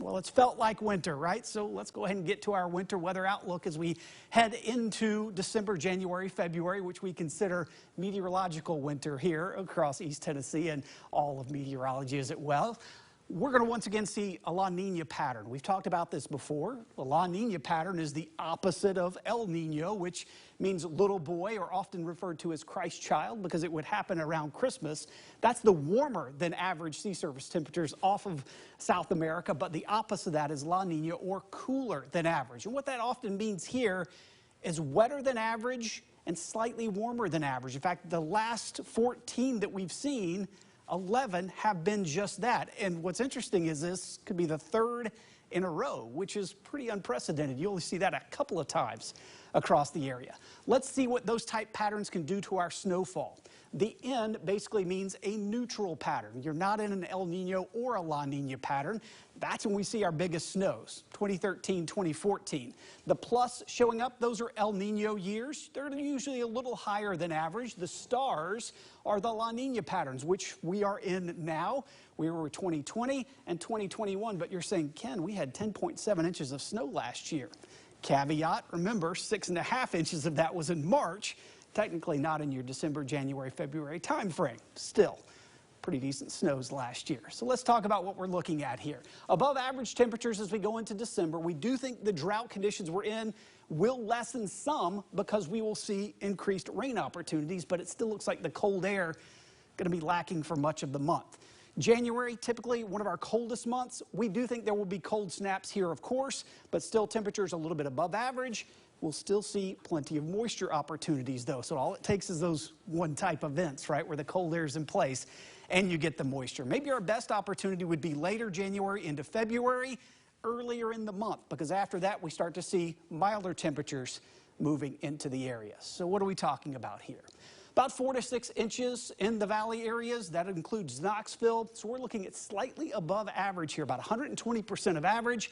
Well, it's felt like winter, right? So let's go ahead and get to our winter weather outlook as we head into December, January, February, which we consider meteorological winter here across East Tennessee and all of meteorology as well. We're going to once again see a La Nina pattern. We've talked about this before. The La Nina pattern is the opposite of El Nino, which means little boy, or often referred to as Christ child, because it would happen around Christmas. That's the warmer than average sea surface temperatures off of South America, but the opposite of that is La Nina, or cooler than average. And what that often means here is wetter than average and slightly warmer than average. In fact, the last 14 that we've seen, 11 have been just that. And what's interesting is this could be the third in a row, which is pretty unprecedented. You only see that a couple of times across the area. Let's see what those type patterns can do to our snowfall. The N basically means a neutral pattern. You're not in an El Nino or a La Nina pattern. That's when we see our biggest snows, 2013, 2014. The plus showing up, those are El Nino years. They're usually a little higher than average. The stars are the La Nina patterns, which we are in now. We were 2020 and 2021, but you're saying, Ken, we had 10.7 inches of snow last year. Caveat, remember, 6.5 inches of that was in March. Technically not in your December, January, February time frame. Still, pretty decent snows last year. So let's talk about what we're looking at here. Above average temperatures as we go into December. We do think the drought conditions we're in will lessen some because we will see increased rain opportunities, but it still looks like the cold air going to be lacking for much of the month. January, typically one of our coldest months. We do think there will be cold snaps here, of course, but still temperatures a little bit above average. We'll still see plenty of moisture opportunities, though. So all it takes is those one type events, right, where the cold air is in place and you get the moisture. Maybe our best opportunity would be later January into February, earlier in the month, because after that we start to see milder temperatures moving into the area. So what are we talking about here? About 4 to 6 inches in the valley areas. That includes Knoxville. So we're looking at slightly above average here, about 120% of average.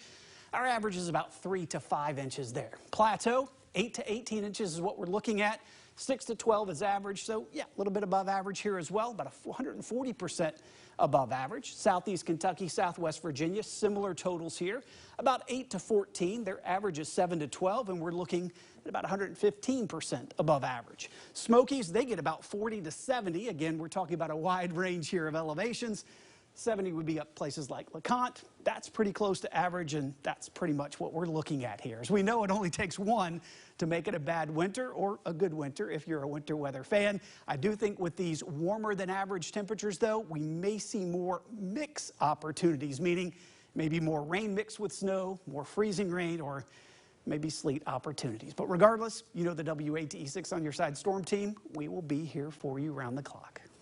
Our average is about 3 to 5 inches there. Plateau, 8 to 18 inches is what we're looking at. 6 to 12 is average. So yeah, a little bit above average here as well, about 140% above average. Southeast Kentucky, Southwest Virginia, similar totals here. About 8 to 14. Their average is 7 to 12, and we're looking at about 115% above average. Smokies, they get about 40 to 70. Again, we're talking about a wide range here of elevations. 70 would be up places like LeConte. That's pretty close to average, and that's pretty much what we're looking at here. As we know, it only takes one to make it a bad winter or a good winter if you're a winter weather fan. I do think with these warmer than average temperatures, though, we may see more mix opportunities, meaning maybe more rain mixed with snow, more freezing rain, or maybe sleet opportunities. But regardless, you know the WATE 6 on your side storm team. We will be here for you around the clock.